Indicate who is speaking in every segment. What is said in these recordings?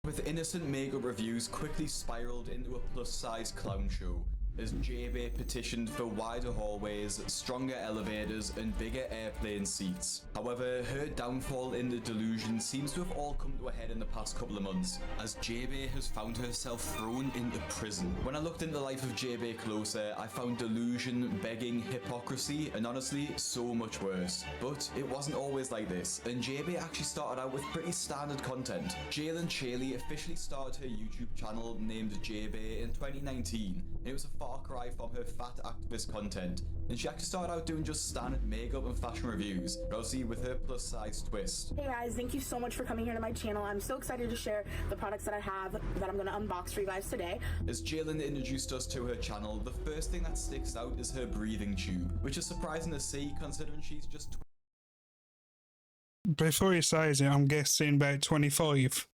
Speaker 1: with innocent makeup reviews quickly spiraled into a plus-size clown show, as JaeBae petitioned for wider hallways, stronger elevators, and bigger airplane seats. However, her downfall in the delusion seems to have all come to a head in the past couple of months, as JaeBae has found herself thrown into prison. When I looked into the life of JaeBae closer, I found delusion, begging, hypocrisy, and honestly, so much worse. But it wasn't always like this, and JaeBae actually started out with pretty standard content. Jalen Chaley officially started her YouTube channel named JaeBae in 2019, and it was a far cry from her fat activist content, and she actually started out doing just standard makeup and fashion reviews, but obviously with her plus size twist.
Speaker 2: Hey guys, thank you so much for coming here to my channel. I'm so excited to share the products that I have that I'm going to unbox for you guys today.
Speaker 1: As Jalen introduced us to her channel, the first thing that sticks out is her breathing tube, which is surprising to see considering she's just
Speaker 3: Before he says it, I'm guessing about 25.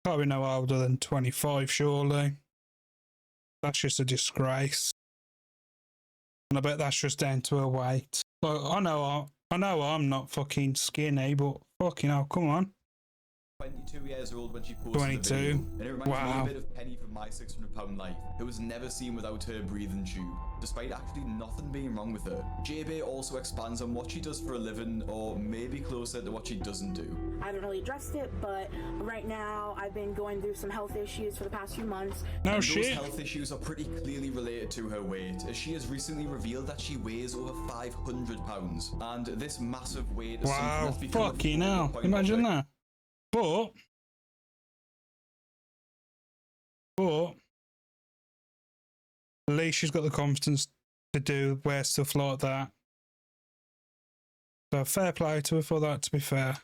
Speaker 3: Can't be no older than 25, surely. That's just a disgrace. And I bet that's just down to her weight. Like, I know I'm not fucking skinny, but fucking hell, come on.
Speaker 1: 22 years old when she posted
Speaker 3: 22.
Speaker 1: the video, and it reminds me
Speaker 3: Wow.
Speaker 1: a bit of Penny from My 600 Pound Life, who was never seen without her breathing tube, despite actually nothing being wrong with her. JaeBae also expands on what she does for a living, or maybe closer to what she doesn't do.
Speaker 2: I haven't really addressed it, but right now I've been going through some health issues for the past few months.
Speaker 3: No
Speaker 1: And
Speaker 3: shit.
Speaker 1: those health issues are pretty clearly related to her weight, as she has recently revealed that she weighs over 500 pounds, and this massive weight is something
Speaker 3: Wow,
Speaker 1: that's become a
Speaker 3: fucking
Speaker 1: focal
Speaker 3: hell.
Speaker 1: point
Speaker 3: Imagine
Speaker 1: of her.
Speaker 3: that. But at least she's got the confidence to wear stuff like that. So fair play to her for that, to be fair.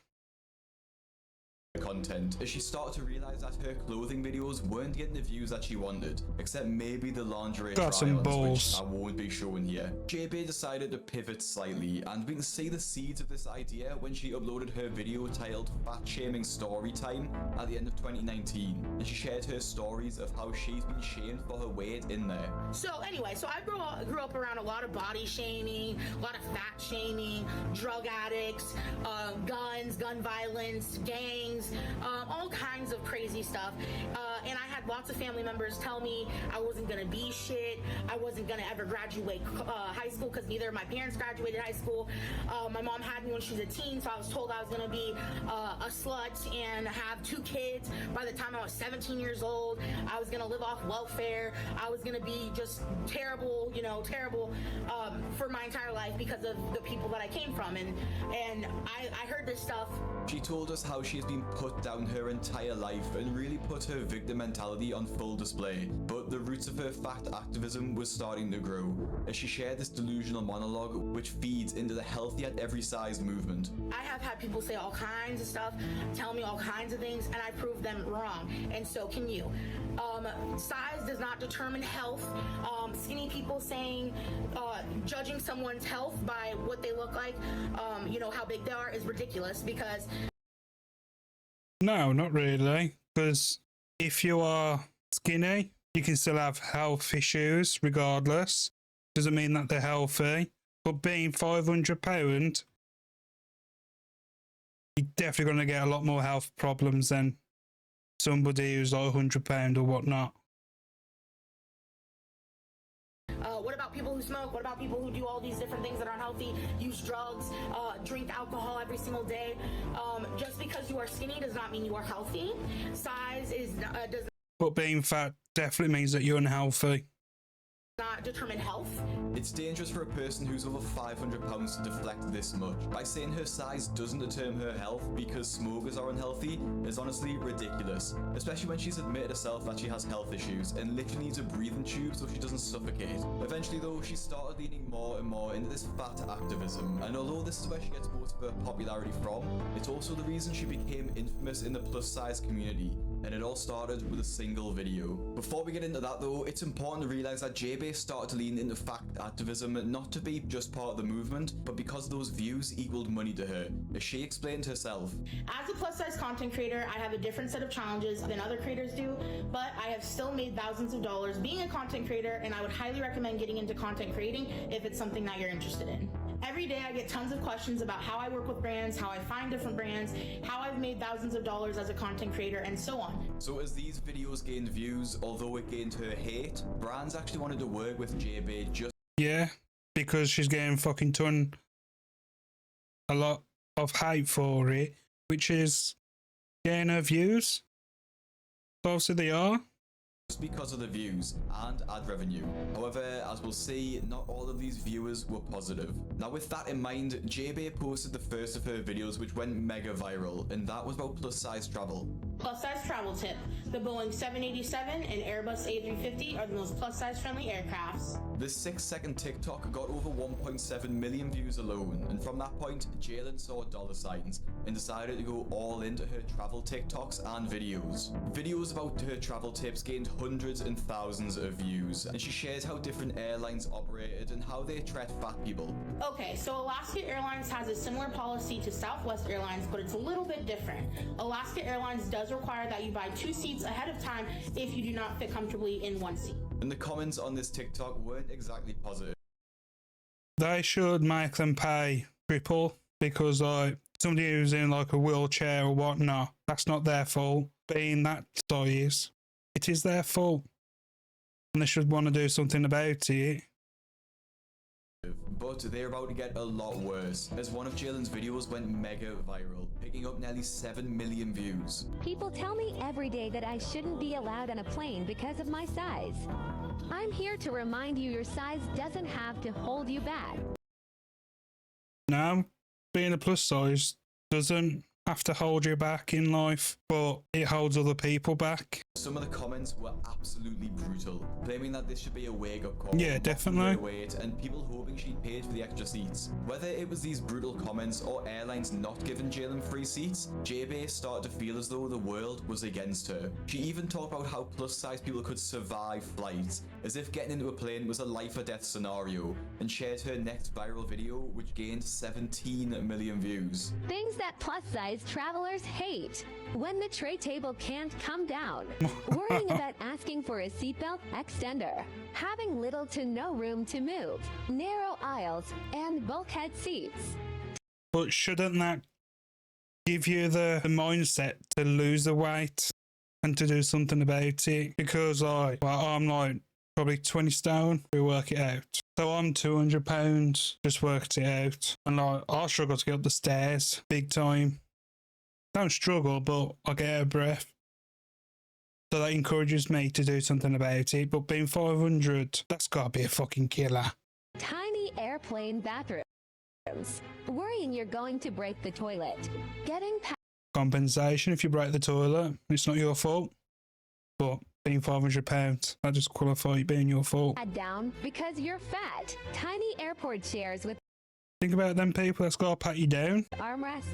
Speaker 1: Content, as she started to realize that her clothing videos weren't getting the views that she wanted, except maybe the lingerie
Speaker 3: Got some
Speaker 1: try-ons,
Speaker 3: balls.
Speaker 1: which I won't be showing here. JaeBae decided to pivot slightly, and we can see the seeds of this idea when she uploaded her video titled Fat Shaming Story Time at the end of 2019, and she shared her stories of how she's been shamed for her weight in there.
Speaker 2: So anyway, I grew up around a lot of body shaming, a lot of fat shaming, drug addicts, guns, gun violence, gangs, all kinds of crazy stuff. And I had lots of family members tell me I wasn't gonna be shit, I wasn't gonna ever graduate high school, because neither of my parents graduated high school. My mom had me when she was a teen, so I was told I was gonna be a slut and have 2 kids by the time I was 17 years old. I was gonna live off welfare. I was gonna be just terrible, terrible for my entire life because of the people that I came from. And I heard this stuff.
Speaker 1: She told us how she has been put down her entire life and really put her victim mentality on full display, but the roots of her fat activism was starting to grow as she shared this delusional monologue which feeds into the healthy at every size movement.
Speaker 2: I have had people say all kinds of stuff, tell me all kinds of things, and I prove them wrong, and so can you. Size does not determine health. Skinny people saying, judging someone's health by what they look like, how big they are, is ridiculous, because
Speaker 3: No, not really. Because if you are skinny, you can still have health issues regardless. Doesn't mean that they're healthy. But being 500 pounds, you're definitely going to get a lot more health problems than somebody who's like 100 pounds or whatnot.
Speaker 2: what about people who smoke? What about people who do all these different things that aren't healthy, use drugs, drink alcohol every single day? Just because you are skinny does not mean you are healthy. Size does
Speaker 3: But being fat definitely means that you're unhealthy.
Speaker 2: not determine health.
Speaker 1: It's dangerous for a person who's over 500 pounds to deflect this much. By saying her size doesn't determine her health because smokers are unhealthy is honestly ridiculous, especially when she's admitted herself that she has health issues and literally needs a breathing tube so she doesn't suffocate. Eventually though, she started leaning more and more into this fat activism, and although this is where she gets most of her popularity from, it's also the reason she became infamous in the plus size community, and it all started with a single video. Before we get into that though, it's important to realize that JaeBae started to lean into fat activism not to be just part of the movement, but because those views equaled money to her, as she explained herself.
Speaker 2: As a plus size content creator, I have a different set of challenges than other creators do, but I have still made thousands of dollars being a content creator, and I would highly recommend getting into content creating if it's something that you're interested in. Every day I get tons of questions about how I work with brands, how I find different brands, how I've made thousands of dollars as a content creator, and so on.
Speaker 1: So as these videos gained views, although it gained her hate, brands actually wanted to work with JaeBae just
Speaker 3: Yeah, because she's getting fucking ton a lot of hate for it, which is getting her views. So obviously they are.
Speaker 1: because of the views and ad revenue. However, as we'll see, not all of these viewers were positive. Now with that in mind, JaeBae posted the first of her videos which went mega viral, and that was about plus size travel.
Speaker 2: Plus size travel tip. The Boeing 787 and Airbus A350 are the most plus size friendly aircrafts.
Speaker 1: This 6-second TikTok got over 1.7 million views alone, and from that point, Jalen saw dollar signs and decided to go all into her travel TikToks and videos. Videos about her travel tips gained hundreds and thousands of views, and she shares how different airlines operated and how they treat fat people.
Speaker 2: Okay, so Alaska Airlines has a similar policy to Southwest Airlines, but it's a little bit different. Alaska Airlines does require that you buy 2 seats ahead of time if you do not fit comfortably in 1 seat.
Speaker 1: And the comments on this TikTok weren't exactly positive.
Speaker 3: They should make them pay triple, because like somebody who's in like a wheelchair or whatnot, that's not their fault. Being that size, it is their fault, and they should want to do something about it.
Speaker 1: But they're about to get a lot worse, as one of Jalen's videos went mega viral, picking up nearly 7 million views.
Speaker 4: People tell me every day that I shouldn't be allowed on a plane because of my size. I'm here to remind you your size doesn't have to hold you back.
Speaker 3: Now, being a plus size doesn't have to hold you back in life, but it holds other people back.
Speaker 1: Some of the comments were absolutely brutal, claiming that this should be a wake-up call.
Speaker 3: Yeah, definitely.
Speaker 1: Weight, and people hoping she paid for the extra seats. Whether it was these brutal comments or airlines not giving Jalen free seats, JaeBae started to feel as though the world was against her. She even talked about how plus-size people could survive flights, as if getting into a plane was a life-or-death scenario, and shared her next viral video, which gained 17 million views.
Speaker 4: Things that plus-size travelers hate. When the tray table can't come down, worrying about asking for a seatbelt extender, having little to no room to move, narrow aisles, and bulkhead seats.
Speaker 3: But shouldn't that give you the mindset to lose the weight and to do something about it? Because I'm like probably 20 stone, we work it out. So I'm 200 pounds, just worked it out. And like, I struggle to get up the stairs big time. Don't struggle, but I get out of breath. So that encourages me to do something about it. But being 500, that's got to be a fucking killer.
Speaker 4: Tiny airplane bathrooms. Worrying you're going to break the toilet. Getting
Speaker 3: Compensation if you break the toilet. It's not your fault. But being 500 pounds, that just qualify it being your fault.
Speaker 4: pat down because you're fat. Tiny airport chairs with
Speaker 3: Think about them people that's got to pat you down.
Speaker 4: armrests.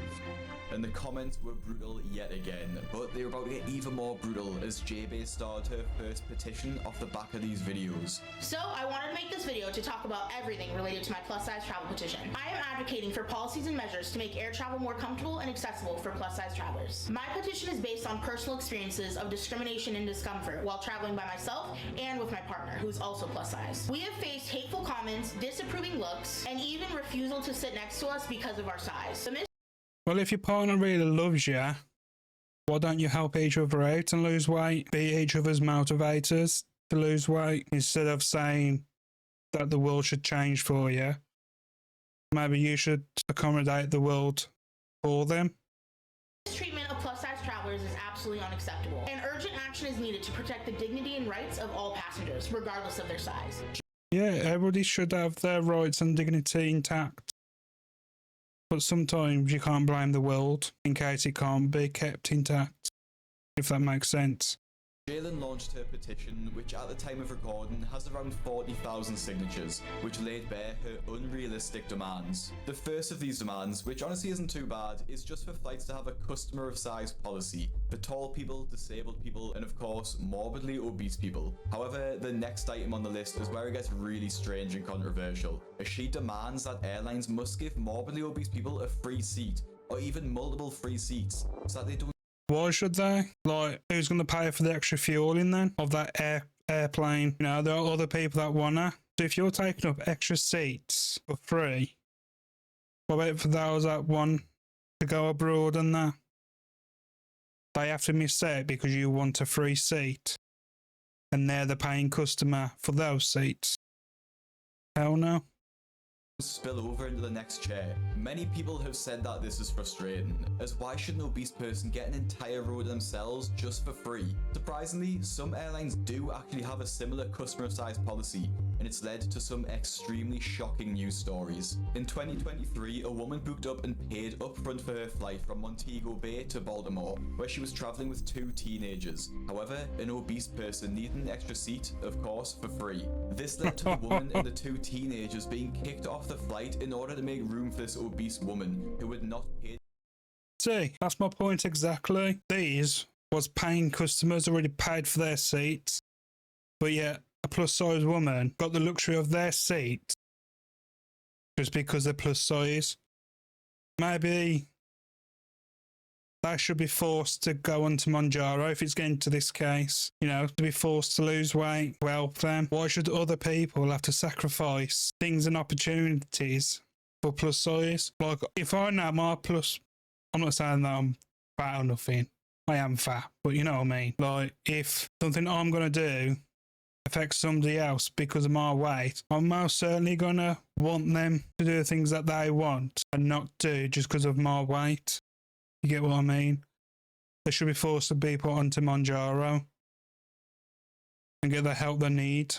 Speaker 1: And the comments were brutal yet again, but they were about to get even more brutal as JaeBae started her first petition off the back of these videos.
Speaker 2: So I wanted to make this video to talk about everything related to my plus size travel petition. I am advocating for policies and measures to make air travel more comfortable and accessible for plus size travelers. My petition is based on personal experiences of discrimination and discomfort while traveling by myself and with my partner, who is also plus size. We have faced hateful comments, disapproving looks, and even refusal to sit next to us because of our size.
Speaker 3: Well, if your partner really loves you, why don't you help each other out and lose weight? Be each other's motivators to lose weight instead of saying that the world should change for you. Maybe you should accommodate the world for them.
Speaker 2: This treatment of plus size travelers is absolutely unacceptable, and urgent action is needed to protect the dignity and rights of all passengers, regardless of their size.
Speaker 3: Yeah, everybody should have their rights and dignity intact. But sometimes you can't blame the world in case it can't be kept intact, if that makes sense.
Speaker 1: Jalen launched her petition, which at the time of recording has around 40,000 signatures, which laid bare her unrealistic demands. The first of these demands, which honestly isn't too bad, is just for flights to have a customer of size policy for tall people, disabled people, and of course, morbidly obese people. However, the next item on the list is where it gets really strange and controversial, as she demands that airlines must give morbidly obese people a free seat, or even multiple free seats, so that they don't.
Speaker 3: Why should they? Like, who's going to pay for the extra fueling then of that airplane? You know, there are other people that wanna. So if you're taking up extra seats for free, What about for those that want to go abroad and that? They have to miss out because you want a free seat and they're the paying customer for those seats. Hell no.
Speaker 1: Spill over into the next chair. Many people have said that this is frustrating, as why should an obese person get an entire row to themselves just for free? Surprisingly, some airlines do actually have a similar customer size policy, and it's led to some extremely shocking news stories. In 2023, a woman booked up and paid upfront for her flight from Montego Bay to Baltimore, where she was traveling with 2 teenagers. However, an obese person needed an extra seat, of course, for free. This led to the woman and the 2 teenagers being kicked off the flight in order to make room for this obese woman who had not paid.
Speaker 3: See, that's my point exactly. These was paying customers already paid for their seats, but yet a plus size woman got the luxury of their seat just because they're plus size. Maybe they should be forced to go onto Monjaro if it's getting to this case, you know, to be forced to lose weight. Well, then, why should other people have to sacrifice things and opportunities for plus size? Like, if I know my plus, I'm not saying that I'm fat or nothing. I am fat, but you know what I mean? Like, if something I'm going to do affects somebody else because of my weight, I'm most certainly going to want them to do the things that they want and not do just because of my weight. You get what I mean? They should be forced to be put onto Monjaro and get the help they need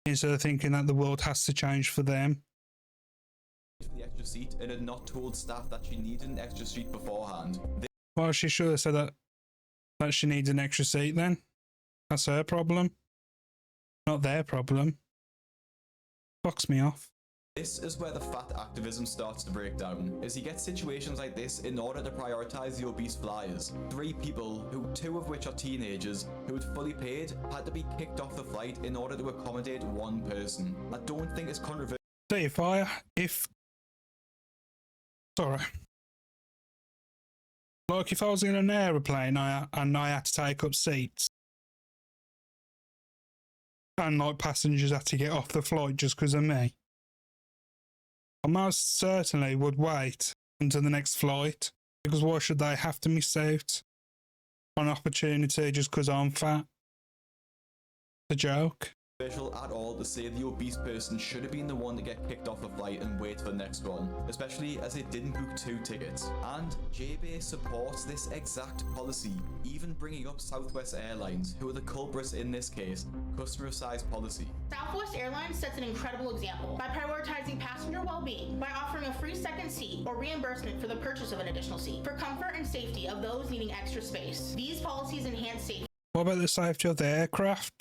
Speaker 3: instead of thinking that the world has to change for them.
Speaker 1: For the extra seat and had not told staff that she needed an extra seat beforehand.
Speaker 3: Well, she should have said that she needs an extra seat then. That's her problem, not their problem. Fucks me off.
Speaker 1: This is where the fat activism starts to break down, as you get situations like this in order to prioritise the obese flyers. 3 people, who 2 of which are teenagers, who had fully paid, had to be kicked off the flight in order to accommodate 1 person. I don't think it's controversial.
Speaker 3: See, if I was in an aeroplane and I had to take up seats, and like passengers had to get off the flight just because of me, I most certainly would wait until the next flight, because why should they have to miss out on opportunity just because I'm fat? The joke.
Speaker 1: At all to say the obese person should have been the one to get kicked off the flight and wait for the next one, especially as they didn't book 2 tickets. And JaeBae supports this exact policy, even bringing up Southwest Airlines, who are the culprits in this case, customer size policy.
Speaker 2: Southwest Airlines sets an incredible example by prioritizing passenger well-being by offering a free second seat or reimbursement for the purchase of an additional seat for comfort and safety of those needing extra space. These policies enhance safety.
Speaker 3: What about the safety of the aircraft?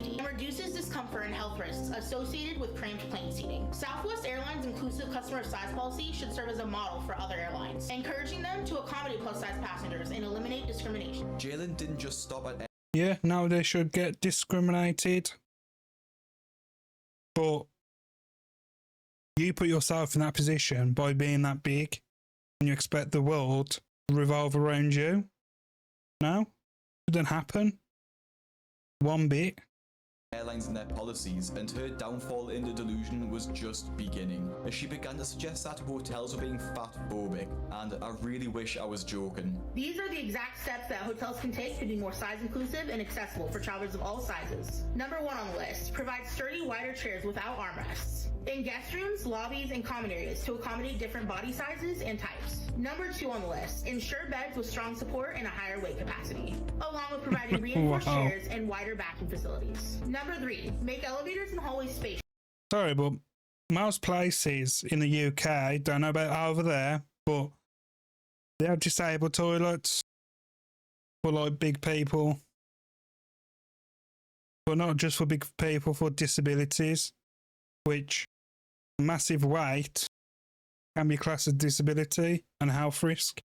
Speaker 2: And reduces discomfort and health risks associated with cramped plane seating. Southwest Airlines' inclusive customer size policy should serve as a model for other airlines, encouraging them to accommodate plus-size passengers and eliminate discrimination.
Speaker 1: Jalen didn't just stop at
Speaker 3: Yeah, no, they should get discriminated. But you put yourself in that position by being that big, and you expect the world to revolve around you. No, it didn't happen. One bit.
Speaker 1: Airlines and their policies, and her downfall in the delusion was just beginning, as she began to suggest that hotels were being fat-phobic, and I really wish I was joking.
Speaker 2: These are the exact steps that hotels can take to be more size-inclusive and accessible for travelers of all sizes. Number 1 on the list, provide sturdy, wider chairs without armrests in guest rooms, lobbies, and common areas to accommodate different body sizes and types. Number 2 on the list, ensure beds with strong support and a higher weight capacity, along with providing reinforced
Speaker 3: Wow.
Speaker 2: chairs and wider bathroom facilities. Number 3, make elevators and hallways spacious.
Speaker 3: Sorry, but most places in the UK, don't know about over there, but they have disabled toilets for like big people. But not just for big people, for disabilities, which massive weight can be classed as disability and health risk.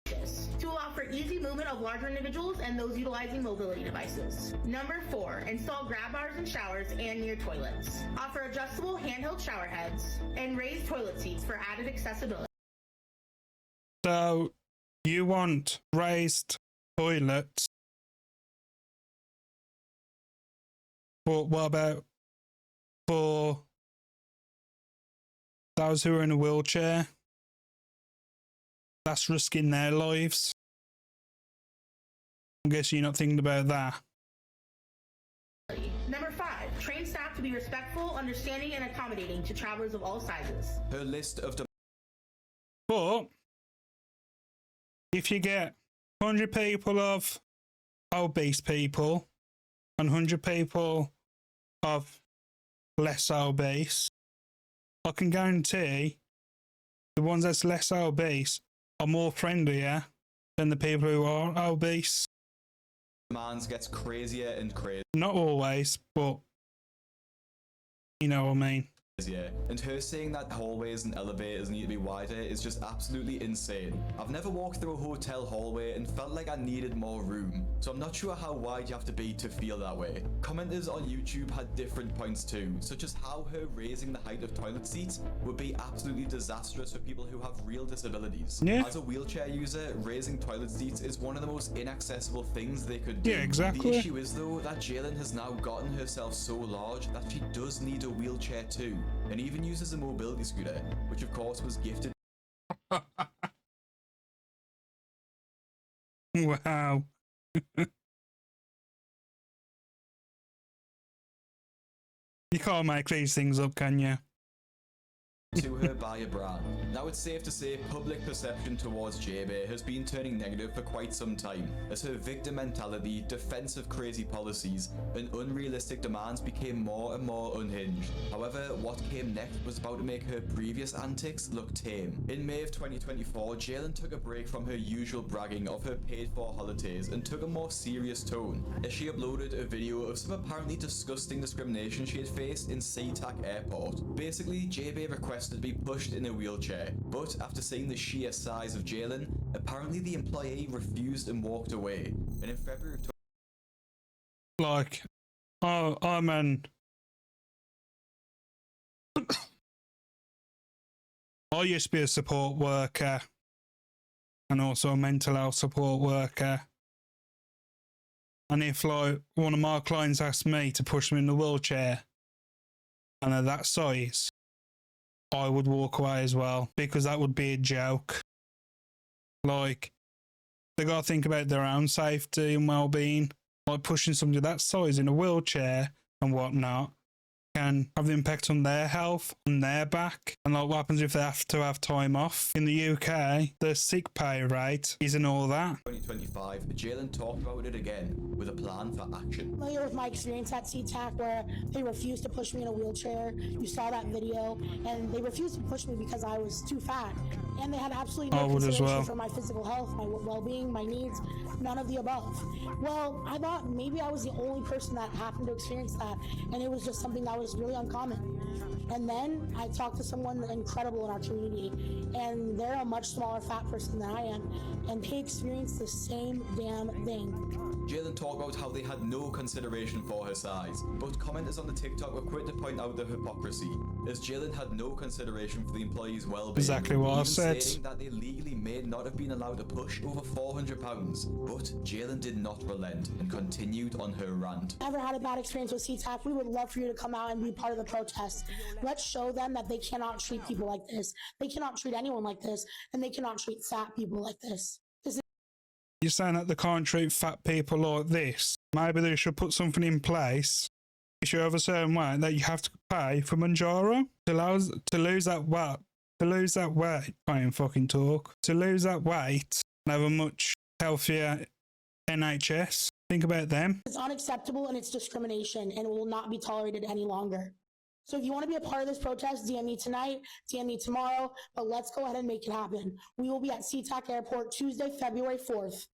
Speaker 2: To allow for easy movement of larger individuals and those utilizing mobility devices. Number 4, install grab bars in showers and near toilets. Offer adjustable handheld shower heads and raised toilet seats for added accessibility.
Speaker 3: So you want raised toilets, but what about for those who are in a wheelchair. That's risking their lives. I guess you're not thinking about that.
Speaker 2: Number 5, train staff to be respectful, understanding, and accommodating to travelers of all sizes.
Speaker 1: Her list of
Speaker 3: But if you get 100 people of obese people and 100 people of less obese, I can guarantee the ones that's less obese are more friendlier than the people who are obese.
Speaker 1: demands gets crazier and crazier.
Speaker 3: Not always, but you know what I mean.
Speaker 1: And her saying that hallways and elevators need to be wider is just absolutely insane. I've never walked through a hotel hallway and felt like I needed more room, so I'm not sure how wide you have to be to feel that way. Commenters on YouTube had different points too, such as how her raising the height of toilet seats would be absolutely disastrous for people who have real disabilities.
Speaker 3: Yeah.
Speaker 1: As a wheelchair user, raising toilet seats is one of the most inaccessible things they could do.
Speaker 3: Yeah, exactly.
Speaker 1: The issue is though that JaeBae has now gotten herself so large that she does need a wheelchair too, and even uses a mobility scooter, which of course was gifted
Speaker 3: Wow. You can't make these things up, can you?
Speaker 1: to her by a brand. Now it's safe to say public perception towards JaeBae has been turning negative for quite some time, as her victim mentality, defensive crazy policies, and unrealistic demands became more and more unhinged. However, what came next was about to make her previous antics look tame. In May of 2024, JaeBae took a break from her usual bragging of her paid-for holidays and took a more serious tone, as she uploaded a video of some apparently disgusting discrimination she had faced in SeaTac Airport. Basically, JaeBae requested to be pushed in a wheelchair, but after seeing the sheer size of JaeBae, apparently the employee refused and walked away. And in February of
Speaker 3: Like, oh, I'm an. I used to be a support worker and also a mental health support worker. And if, like, one of my clients asked me to push them in the wheelchair and they're that size, I would walk away as well, because that would be a joke. Like, they got to think about their own safety and well-being. Like, pushing somebody that size in a wheelchair and whatnot can have an impact on their health, on their back. And like, what happens if they have to have time off? In the UK, the sick pay rate isn't all that.
Speaker 1: 2025, JaeBae talked about it again with a plan for action.
Speaker 5: Familiar with my experience at SeaTac, where they refused to push me in a wheelchair. You saw that video, and they refused to push me because I was too fat, and they had absolutely no
Speaker 3: I would as
Speaker 5: consideration
Speaker 3: well.
Speaker 5: for my physical health, my well-being, my needs, none of the above. Well, I thought maybe I was the only person that happened to experience that, and it was just something that was really uncommon. And then I talked to someone incredible in our community, and they're a much smaller fat person than I am, and they experienced the same damn thing.
Speaker 1: JaeBae talked about how they had no consideration for her size, but commenters on the TikTok were quick to point out the hypocrisy, as JaeBae had no consideration for the employees' well-being.
Speaker 3: Exactly what I
Speaker 1: even
Speaker 3: said.
Speaker 1: Stating that they legally may not have been allowed to push over 400 pounds, but JaeBae did not relent and continued on her rant.
Speaker 5: Ever had a bad experience with SeaTac, we would love for you to come out and be part of the protest. Let's show them that they cannot treat people like this. They cannot treat anyone like this, and they cannot treat fat people like this.
Speaker 3: You're saying that they can't treat fat people like this. Maybe they should put something in place. If you're of a certain weight, that you have to pay for Manjaro to lose that weight. To lose that weight, can't even fucking talk. To lose that weight and have a much healthier NHS. Think about them.
Speaker 5: It's unacceptable and it's discrimination, and it will not be tolerated any longer. So if you want to be a part of this protest, DM me tonight, DM me tomorrow, but let's go ahead and make it happen. We will be at SeaTac Airport Tuesday, February 4th.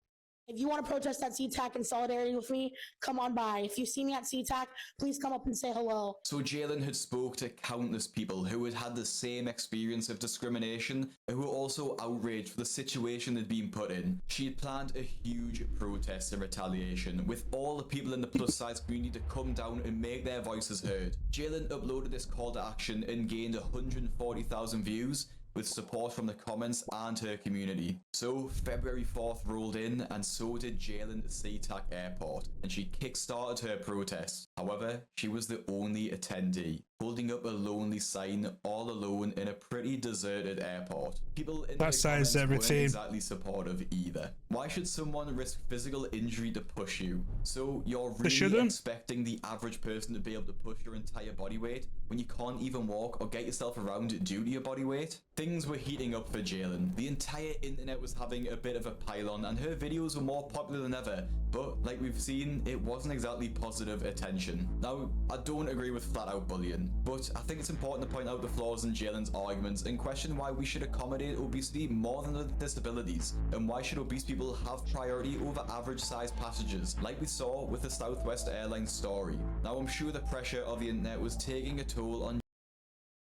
Speaker 5: If you want to protest at SeaTac in solidarity with me, come on by. If you see me at SeaTac, please come up and say hello.
Speaker 1: So JaeBae had spoke to countless people who had had the same experience of discrimination and who were also outraged for the situation they'd been put in. She had planned a huge protest in retaliation, with all the people in the plus size community to come down and make their voices heard. JaeBae uploaded this call to action and gained 140,000 views, with support from the comments and her community. So February 4th rolled in, and so did JaeBae at SeaTac Airport, and she kickstarted her protest. However, she was the only attendee. holding up a lonely sign all alone in a pretty deserted airport. People in
Speaker 3: That
Speaker 1: the
Speaker 3: says
Speaker 1: comments weren't
Speaker 3: everything.
Speaker 1: exactly supportive either. Why should someone risk physical injury to push you? So you're really
Speaker 3: shouldn't.
Speaker 1: expecting the average person to be able to push your entire body weight when you can't even walk or get yourself around due to your body weight? Things were heating up for Jalen. The entire internet was having a bit of a pile-on and her videos were more popular than ever, but like we've seen, it wasn't exactly positive attention. Now, I don't agree with flat-out bullying, but I think it's important to point out the flaws in Jalen's arguments and question why we should accommodate obesity more than other disabilities, and why should obese people have priority over average-sized passengers, like we saw with the Southwest Airlines story. Now, I'm sure the pressure of the internet was taking a toll on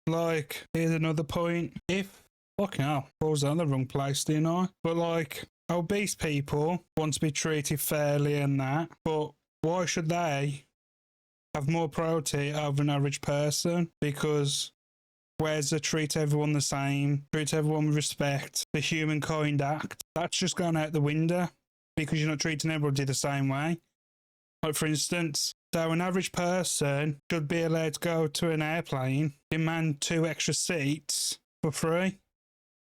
Speaker 3: Like, here's another point. If, fucking hell, I was in the wrong place, didn't I? But like, obese people want to be treated fairly and that, but why should they have more priority over an average person? Because where's the treat everyone the same, treat everyone with respect, the humankind act? That's just gone out the window because you're not treating everybody the same way. Like, for instance, so an average person should be allowed to go to an airplane, demand 2 extra seats for free.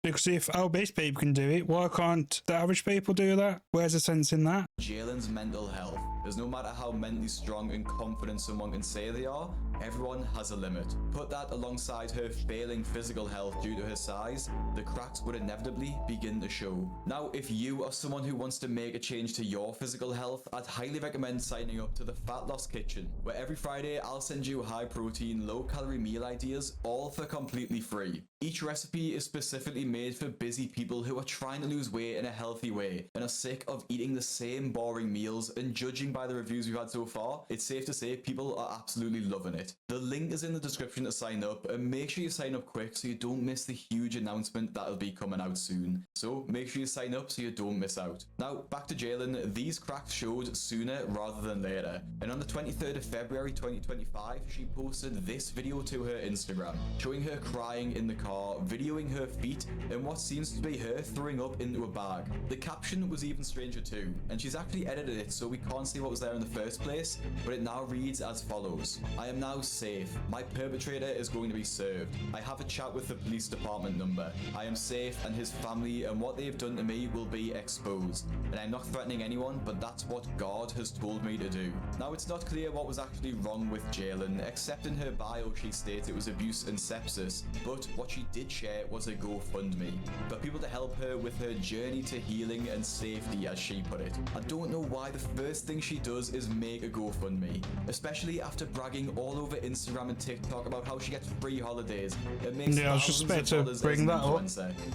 Speaker 3: Because if obese people can do it, why can't the average people do that? Where's the sense in that?
Speaker 1: Jalen's mental health, as no matter how mentally strong and confident someone can say they are, everyone has a limit. Put that alongside her failing physical health due to her size, the cracks would inevitably begin to show. Now, if you are someone who wants to make a change to your physical health, I'd highly recommend signing up to the Fat Loss Kitchen, where every Friday I'll send you high protein, low calorie meal ideas, all for completely free. Each recipe is specifically made for busy people who are trying to lose weight in a healthy way and are sick of eating the same boring meals, and judging by the reviews we've had so far, it's safe to say people are absolutely loving it. The link is in the description to sign up, and make sure you sign up quick so you don't miss the huge announcement that'll be coming out soon. So make sure you sign up so you don't miss out. Now back to Jalen. These cracks showed sooner rather than later, and on the 23rd of February 2025 she posted this video to her Instagram, showing her crying in the car, videoing her feet and what seems to be her throwing up into a bag. The caption was even stranger too, and she's actually edited it so we can't see what was there in the first place, but it now reads as follows: I am now safe. My perpetrator is going to be served. I have a chat with the police department number. I am safe, and his family and what they have done to me will be exposed. And I'm not threatening anyone, but that's what God has told me to do. Now, it's not clear what was actually wrong with Jalen, except in her bio she states it was abuse and sepsis, but what she did share was a GoFundMe for people to help her with her journey to healing and safety, as she put it. I don't know why the first thing she does is make a GoFundMe, especially after bragging all over Instagram and TikTok about how she gets free holidays and makes
Speaker 3: Yeah, I was just about to bring that up.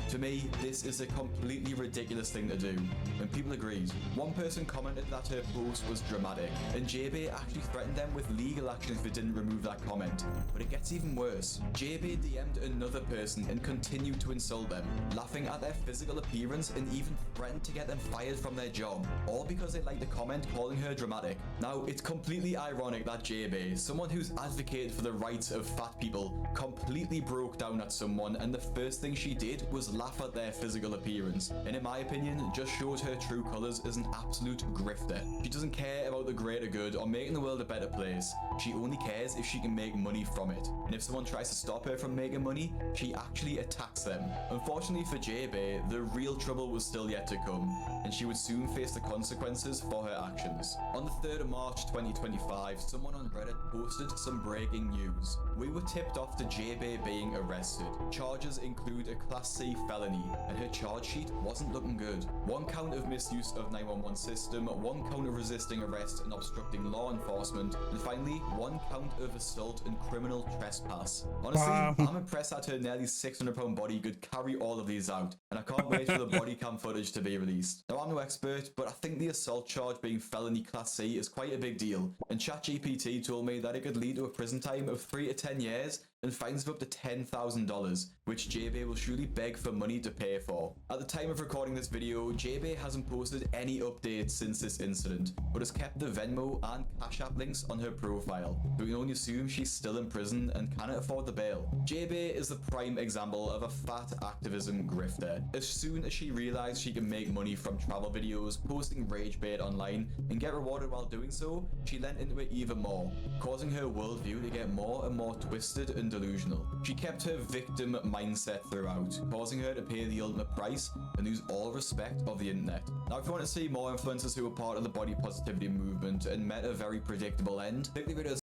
Speaker 1: To me, this is a completely ridiculous thing to do, and people agreed. One person commented that her post was dramatic, and JaeBae actually threatened them with legal action if they didn't remove that comment. But it gets even worse. JaeBae DM'd another person and continued to insult them, laughing at their physical appearance and even threatened to get them fired from their job, all because they liked a comment calling her dramatic. Now, it's completely ironic that JaeBae, someone who's advocated for the rights of fat people, completely broke down at someone, and the first thing she did was laugh at their physical appearance, and in my opinion just showed her true colours as an absolute grifter. She doesn't care about the greater good or making the world a better place. She only cares if she can make money from it, and if someone tries to stop her from making money, she actually attacks them. Unfortunately for JaeBae, the real trouble was still yet to come, and she would soon face the consequences for her actions. On the 3rd of March 2025, someone on Reddit posted some breaking news. We were tipped off to JaeBae being arrested. Charges include a Class C felony, and her charge sheet wasn't looking good. 1 count of misuse of 911 system, 1 count of resisting arrest and obstructing law enforcement, and finally 1 count of assault and criminal trespass. Honestly, I'm impressed that her nearly 600-pound body could carry all of these out, and I can't wait for the body cam footage to be released. Now, I'm no expert, but I think the assault charge being felony Class C is quite a big deal, and ChatGPT told me that it could lead to a prison time of 3 to 10 years, and fines of up to $10,000, which JaeBae will surely beg for money to pay for. At the time of recording this video, JaeBae hasn't posted any updates since this incident, but has kept the Venmo and Cash App links on her profile, so we can only assume she's still in prison and cannot afford the bail. JaeBae is the prime example of a fat activism grifter. As soon as she realized she can make money from travel videos, posting rage bait online, and get rewarded while doing so, she lent into it even more, causing her worldview to get more and more twisted and delusional. She kept her victim mindset throughout, causing her to pay the ultimate price and lose all respect of the internet. Now, if you want to see more influencers who are part of the body positivity movement and met a very predictable end, click the video